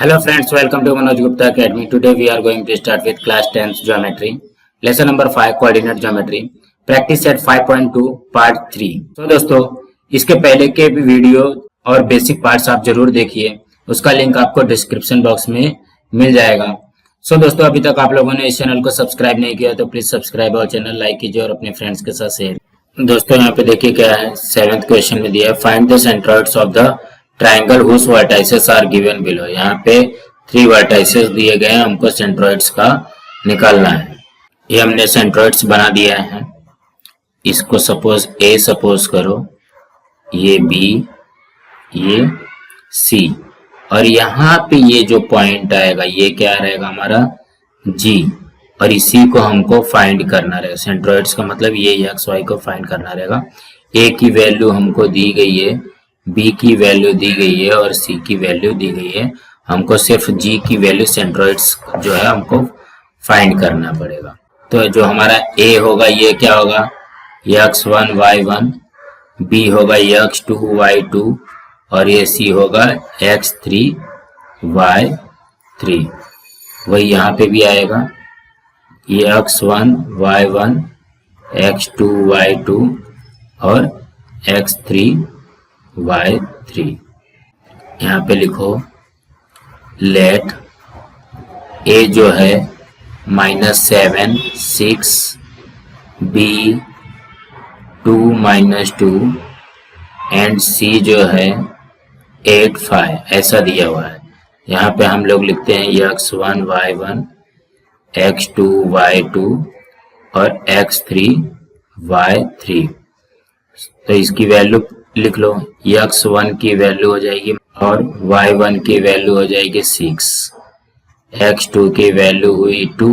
Hello friends, welcome to Manoj Gupta Academy. Today we are going to start with class 10th geometry. Lesson number 5 coordinate geometry. Practice set 5.2 part 3. तो दोस्तों इसके पहले के भी video और basic parts आप जरूर देखिए, उसका लिंक आपको डिस्क्रिप्शन बॉक्स में मिल जाएगा. दोस्तों अभी तक आप लोगों ने इस चैनल को सब्सक्राइब नहीं किया तो प्लीज सब्सक्राइब और चैनल लाइक कीजिए और अपने फ्रेंड्स के साथ शेयर. दोस्तों यहाँ पे देखिए क्या है, 7th क्वेश्चन में दिया है find the centroids of the triangle whose vertices are given below. यहाँ पे 3 वर्टाइसेस दिए गए हैं, हमको सेंट्रॉइड्स का निकालना है. ये हमने सेंट्रॉइड्स बना दिया है. इसको सपोज ए सपोज करो, ये बी, ये सी, और यहाँ पे ये जो पॉइंट आएगा ये क्या रहेगा हमारा जी, और इसी को हमको फाइंड करना रहेगा. सेंट्रॉइड्स का मतलब ये एक्स वाई को फाइंड करना रहेगा. ए की वैल्यू हमको दी गई है, बी की वैल्यू दी गई है और सी की वैल्यू दी गई है. हमको सिर्फ जी की वैल्यू सेंट्रॉइड्स जो है हमको फाइंड करना पड़ेगा. तो जो हमारा ए होगा ये क्या होगा x1 y1, बी होगा x2 y2 और ये सी होगा x3 y3. वही यहाँ पे भी आएगा, ये x1 y1, x2 y2 और x3 y3. यहाँ पे लिखो लेट ए जो है -7 6, बी 2 -2 एंड सी जो है 8 5 ऐसा दिया हुआ है. यहाँ पे हम लोग लिखते हैं x1 y1, x2 y2 और x3 y3. तो इसकी वैल्यू लिख लो, x1 की वैल्यू हो जाएगी और y1 की वैल्यू हो जाएगी 6, x2 की वैल्यू हुई 2,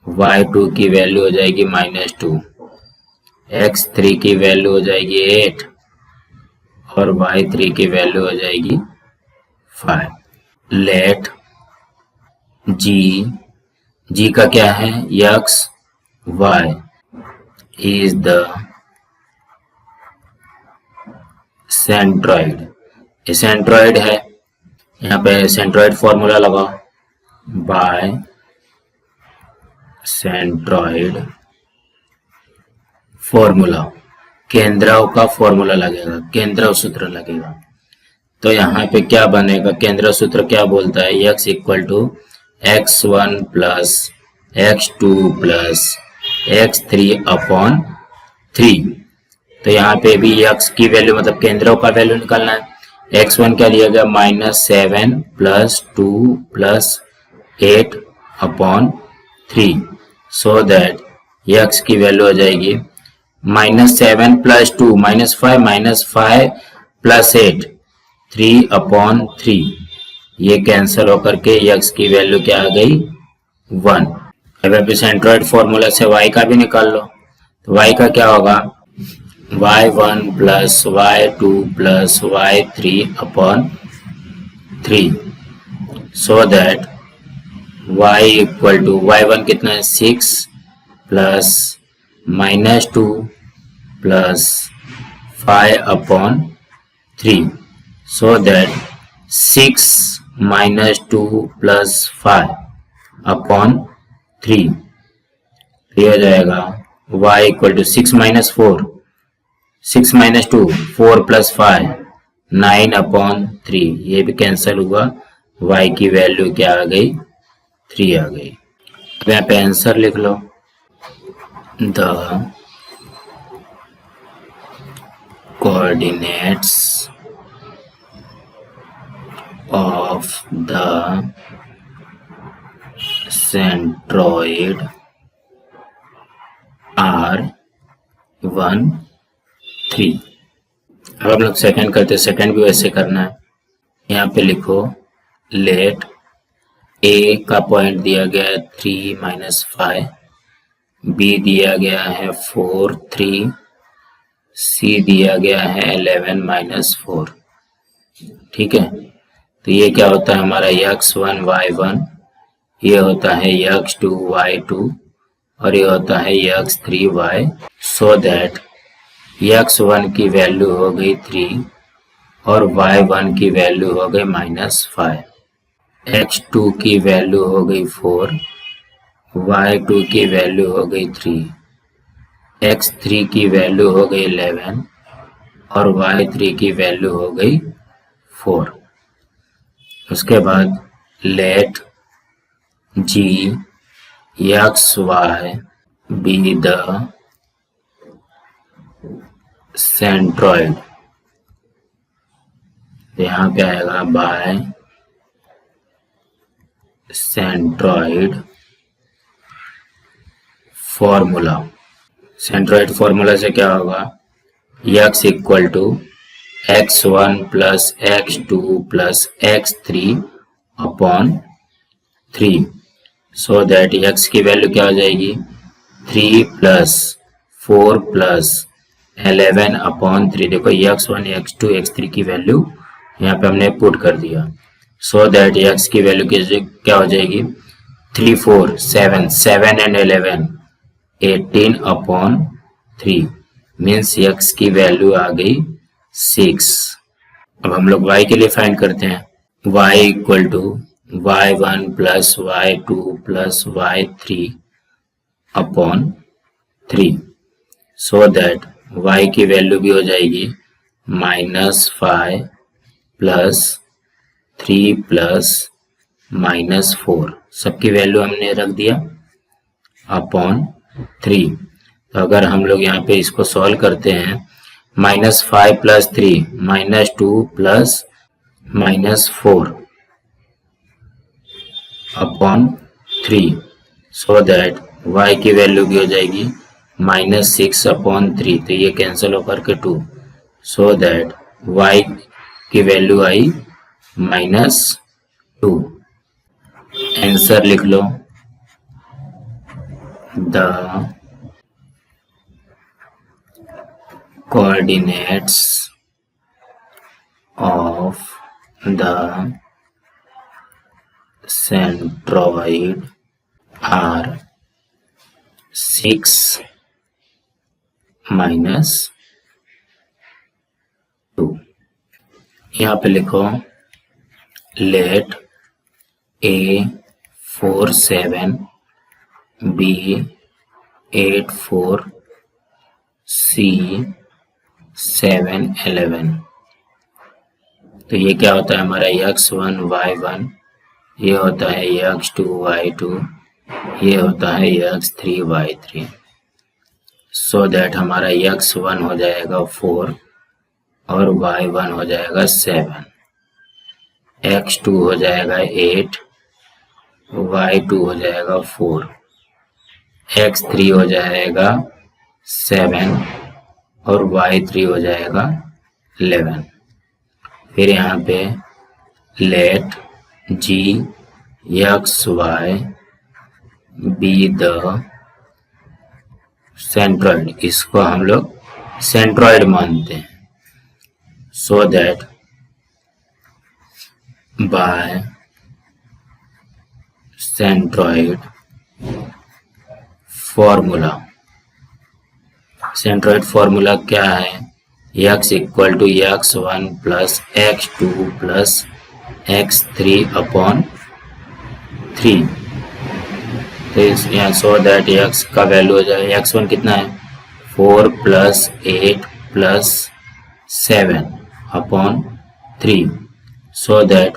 y2 की वैल्यू हो जाएगी -2, x3 की वैल्यू हो जाएगी 8 और y3 की वैल्यू हो जाएगी 5. लेट जी का क्या है x y is the centroid. ये सेंट्रॉइड है. यहाँ पे सेंट्रॉइड फॉर्मूला लगाओ, बाय सेंट्रॉइड फॉर्मूला, केंद्रव का फॉर्मूला लगेगा, केंद्रव सूत्र लगेगा. तो यहाँ पे क्या बनेगा, केंद्रव सूत्र क्या बोलता है, x equal to x1 plus x2 plus x3 upon 3. तो यहाँ पे भी x की वैल्यू मतलब केंद्रों का वैल्यू निकालना है. x1 क्या दिया गया -7 plus 2 plus 8 upon 3, so that x की वैल्यू हो जाएगी -7 प्लस 2 -5 प्लस 8 3 अपॉन 3. ये कैंसिल होकर के x की वैल्यू क्या आ गई 1. अब सेंट्रॉइड फॉर्मूला से y का भी निकाल लो. तो y का क्या होगा y1 plus y2 plus y3 upon 3, so that y equal to y1 कितना है 6 plus -2 plus 5 upon 3, so that 6 -2 plus 5 upon 3. ये हो जाएगा y equal to 6 -4 6 -2 4 plus 5 9 upon 3. ये भी कैंसिल हुआ, y की वैल्यू क्या आ गई 3 आ गई. अब यहाँ पे आंसर लिख लो, the coordinates of the centroid are 1 3. अब हम लोग सेकंड करते, सेकंड भी वैसे करना है. यहाँ पे लिखो लेट ए का पॉइंट दिया गया है 3 -5, बी दिया गया है 4 3, सी दिया गया है 11 -4. ठीक है, तो ये क्या होता है हमारा x1 y1, ये होता है x2 y2 और ये होता है x3 y. So that x1 की वैल्यू हो गई 3 और y1 की वैल्यू हो गई -5. x2 की वैल्यू हो गई 4, y2 की वैल्यू हो गई 3, x3 की वैल्यू हो गई 11 और y3 की वैल्यू हो गई 4। उसके बाद let g x y be the centroid, यहाँ पे आएगा by centroid formula. Centroid formula से क्या होगा, x equal to x1 plus x2 plus x3 upon 3, so that x की वैल्यू क्या हो जाएगी 3 प्लस 4 प्लस 11 अपॉन 3। देखो x1 x2 x3 की वैल्यू यहाँ पे हमने पुट कर दिया, सो दैट x की वैल्यू क्या हो जाएगी 3 4 7 7 एंड 11 18 अपॉन 3 मीन्स x की वैल्यू आ गई 6। अब हम लोग y के लिए फाइंड करते हैं, y equal to y1 plus y2 plus y3 upon 3, so that y की वैल्यू भी हो जाएगी -5 प्लस 3 प्लस -4, सबकी वैल्यू हमने रख दिया अपॉन 3। तो अगर हम लोग यहाँ पे इसको सॉल्व करते हैं, -5 plus 3 -2 plus -4 upon 3, so that y की वैल्यू भी हो जाएगी -6 अपॉन 3, तो ये कैंसिल होकर के 2, सो दैट y की वैल्यू आई -2। आंसर लिख लो, the coordinates of the centroid are 6 minus 2। यहाँ पे लिखो लेट a 4 7 b 8 4 c 7 11। तो ये क्या होता है हमारा x1 y1, ये होता है x2 y2, ये होता है x3 y3, सो दैट हमारा x1 हो जाएगा 4 और y1 हो जाएगा 7, x2 हो जाएगा 8, y2 हो जाएगा 4, x3 हो जाएगा 7 और y3 हो जाएगा 11। फिर यहाँ पे let g x y be the centroid, इसको हम लोग सेंट्रॉइड मानते हैं, so that by centroid formula, centroid formula क्या है, x equal to x1 plus x2 plus x3 upon 3। तो यहाँ सो दैट x का वैल्यू हो जाएगा, x1 कितना है 4 plus 8 plus 7 upon 3, so that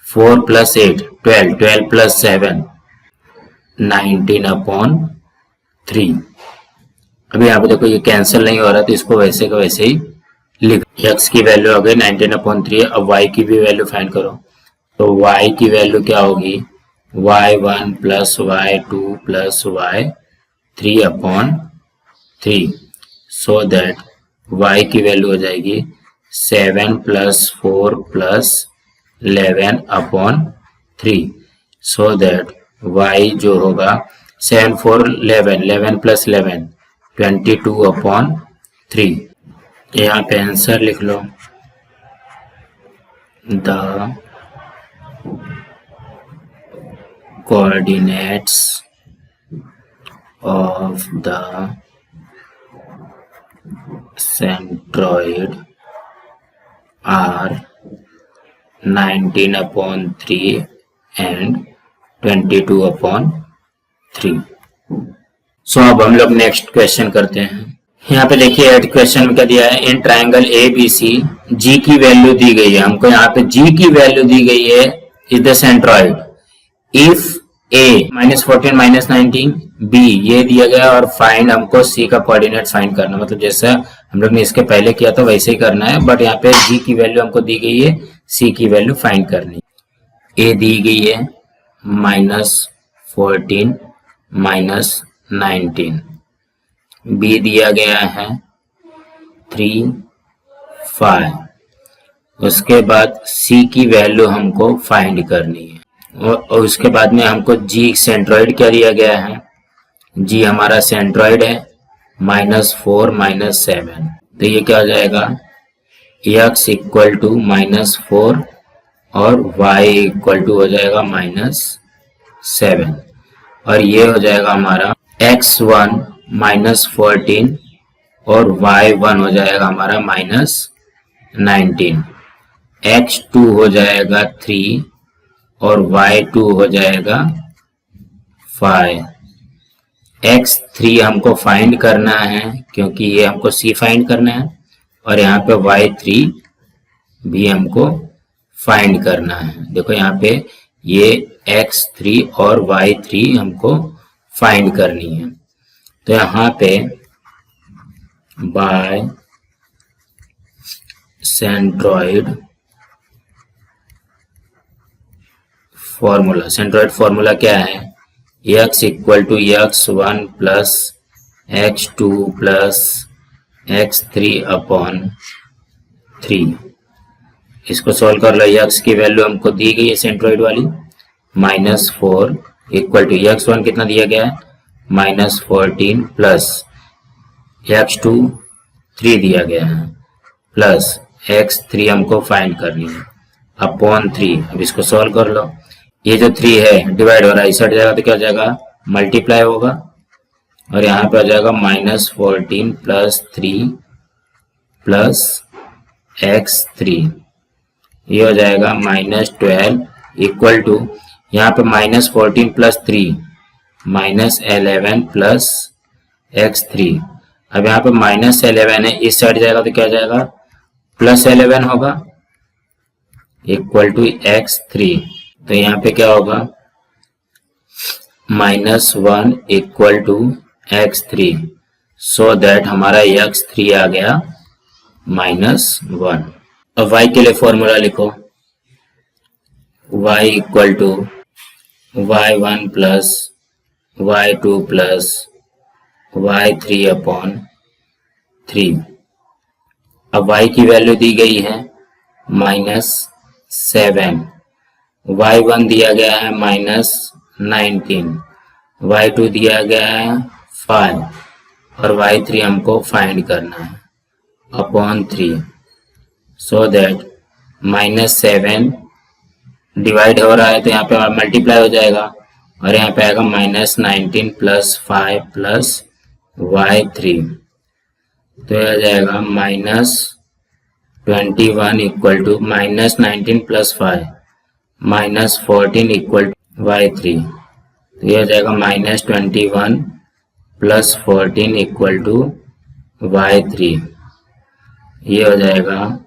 4 plus 8 12 12 plus 7 19 upon 3। अभी यहाँ पे देखो ये कैंसिल नहीं हो रहा, तो इसको वैसे का वैसे ही लिख, x की वैल्यू हो गई 19 अपॉन 3। अब y की भी वैल्यू फाइंड करो, तो y की वैल्यू क्या होगी y1 plus y2 plus y3 upon 3, so that y की वैल्यू हो जाएगी 7 plus 4 plus 11 upon 3, so that y जो होगा 7 4 11 11 प्लस 11 22 अपॉन 3। यहाँ पे आंसर लिख लो, the coordinates of the centroid are 19 upon 3 and 22/3। So अब हम लोग नेक्स्ट क्वेश्चन करते हैं। यहाँ पे देखिए एट क्वेश्चन में क्या दिया है, in triangle A B C जी की वैल्यू दी गई है। हमको यहाँ पे जी की वैल्यू दी गई है is the centroid if A -14 -19 B ये दिया गया और फाइंड हमको सी का कोऑर्डिनेट फाइंड करना, मतलब जैसा हम लोग ने इसके पहले किया था वैसे ही करना है, बट यहाँ पे जी की वैल्यू हमको दी गई है, सी की वैल्यू फाइंड करनी। ए दी गई है -14 -19, बी दिया गया है 3 5, उसके बाद सी की वैल्यू हमको फाइंड करनी है और उसके बाद में हमको जी सेंट्रॉइड क्या दिया गया है, जी हमारा सेंट्रॉइड है -4 -7, तो ये क्या हो जाएगा x इक्वल टू -4 और y इक्वल टू हो जाएगा -7 और ये हो जाएगा हमारा x1 -14 और y1 हो जाएगा हमारा -19, x2 हो जाएगा 3 और y2 हो जाएगा 5। x3 हमको फाइंड करना है क्योंकि ये हमको c फाइंड करना है और यहाँ पे y3 भी हमको फाइंड करना है। देखो यहाँ पे ये x3 और y3 हमको फाइंड करनी है, तो यहाँ पे by centroid formula, centroid formula क्या है, x equal to x1 plus x2 plus x3/3। इसको सॉल्व कर लो, x की वैल्यू हमको दी गई है सेंट्रॉइड वाली -4 इक्वल टू x1 कितना दिया गया है -14 प्लस x2 3 दिया गया है प्लस x3 हमको फाइंड करनी है अपॉन 3। अब इसको सॉल्व कर लो, ये जो 3 है डिवाइड हो रहा है, इस हट जाएगा तो क्या हो जाएगा मल्टीप्लाई होगा और यहाँ पे आ जाएगा -14 प्लस 3 प्लस x3, ये हो जाएगा -12 इक्वल टू यहाँ पे -14 प्लस 3 -11 प्लस x3। अब यहाँ पे -11 है, इस साइड जाएगा तो क्या जाएगा +11 होगा इक्वल टू x3, तो यहाँ पे क्या होगा -1 equal to x3, so that हमारा x3 आ गया -1। अब y के लिए फॉर्मूला लिखो, y equal to y1 plus y2 plus y3/3। अब y की वैल्यू दी गई है -7, y1 दिया गया है -19, y2 दिया गया है 5 और y3 हमको फाइंड करना है अपॉन 3, सो दैट -7 डिवाइड हो रहा है तो यहाँ पे मल्टीप्लाई हो जाएगा और यहाँ पे आएगा -19 प्लस 5 प्लस y3, तो यह आ जाएगा -21 equal to -19 plus 5 -14 equal to y3, तो यह हो जाएगा -21 प्लस 14 इक्वल टू y3, ये हो जाएगा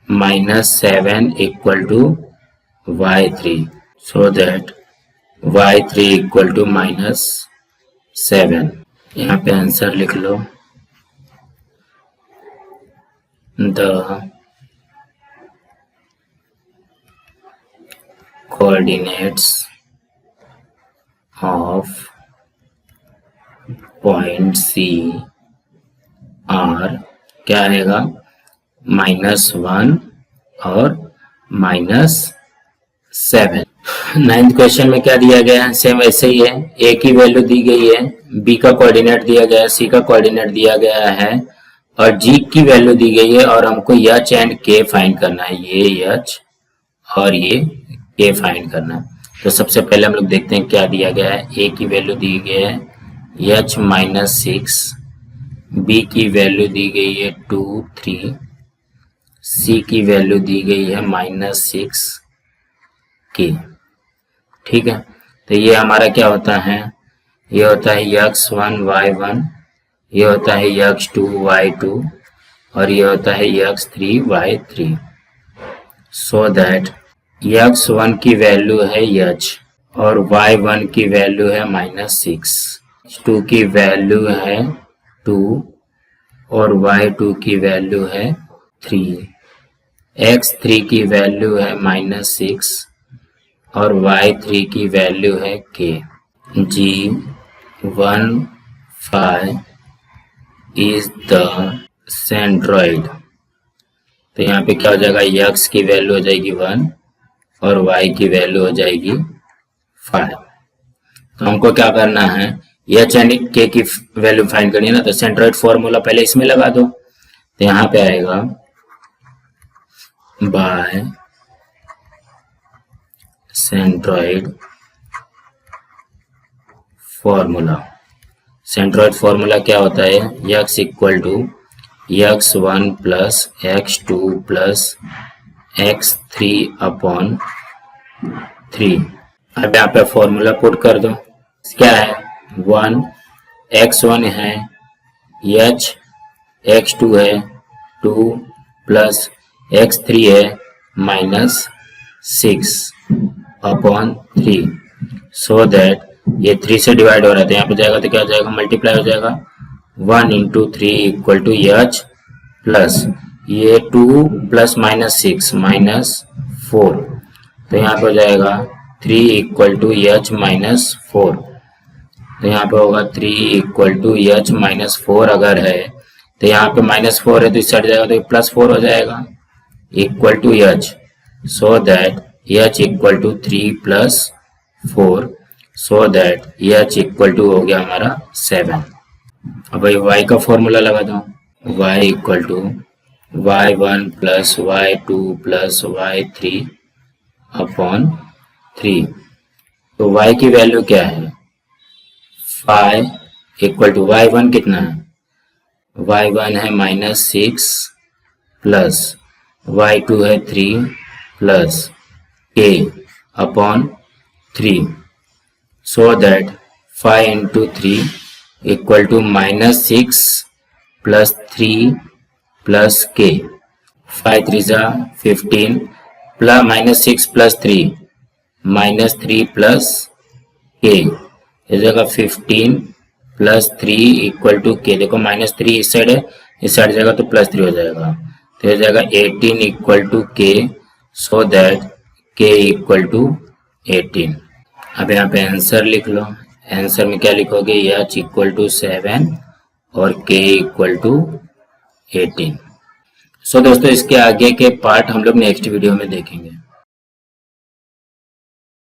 -7 equal to y3, so that y3 equal to -7। यहाँ पे आंसर लिख लो, the coordinates of point C are क्या आएगा -1 और -7। 9th क्वेश्चन में क्या दिया गया है, सेम वैसे ही है, a की वैल्यू दी गई है, b का कोऑर्डिनेट दिया गया है, c का कोऑर्डिनेट दिया गया है और g की वैल्यू दी गई है और हमको h एंड k फाइंड करना है, ये h और ये k फाइंड करना है। तो सबसे पहले हम लोग देखते हैं क्या दिया गया है। a की वैल्यू दी गई है h-6, b की वैल्यू दी गई है 2 3, c की वैल्यू दी गई है -6 k। ठीक है, तो ये हमारा क्या होता है, ये होता है x1 y1, ये होता है x2 y2 और ये होता है x3 y3। So that x1 की वैल्यू है h और y1 की वैल्यू है -6, x2 की वैल्यू है 2 और y2 की वैल्यू है 3, x3 की वैल्यू है -6 और y3 की वैल्यू है k। G1 phi is the centroid। तो यहाँ पे क्या हो जाएगा, x की वैल्यू हो जाएगी 1 और y की वैल्यू हो जाएगी 5। तो हमको क्या करना है, h एंड k की वैल्यू फाइंड करनी है ना, तो सेंट्रोइड फॉर्मूला पहले इसमें लगा दो। तो यहाँ पे आएगा by centroid formula. Centroid formula क्या होता है, x equal to x1 plus x2 plus x3 upon 3। अब यहाँ पे फॉर्मूला पुट कर दो, क्या है 1, x1 है h, x2 है 2 प्लस x3 है -6 अपॉन 3। सो दैट ये 3 से डिवाइड हो रहा था, यहाँ पे जाएगा तो क्या हो जाएगा, मल्टीप्लाई हो जाएगा 1 into 3 equal to h plus ये 2 प्लस -6 -4। तो यहाँ पे हो जाएगा 3 इक्वल टू h -4। तो यहाँ पे होगा 3 इक्वल टू h -4 अगर है तो यहाँ पे -4 है तो इस साइड जाएगा तो +4 हो जाएगा equal to h। So that h equal to 3 plus 4, so that h equal to हो गया हमारा 7। अब भाई y का फॉर्मूला लगा दो, y equal to y1 plus y2 plus y3 upon 3। तो y की वैल्यू क्या है 5 इक्वल टू y1 कितना है, y1 है -6 प्लस y2 है 3 plus k upon 3। So that 5 into 3 equal to -6 plus 3 plus k। 5 3 जा 15 प्लस -6 प्लस 3 -3 प्लस k, इस जगह 15 प्लस 3 इक्वल टू k। देखो -3 इस साइड है, इस साइड जाएगा तो +3 हो जाएगा, तो हो जाएगा 18 equal to k। So that k equal to 18। अब यहाँ पे आंसर लिख लो, आंसर में क्या लिखोगे, h इक्वल टू 7 और k इक्वल टू 18। सो दोस्तों इसके आगे के पार्ट हम लोग नेक्स्ट वीडियो में देखेंगे।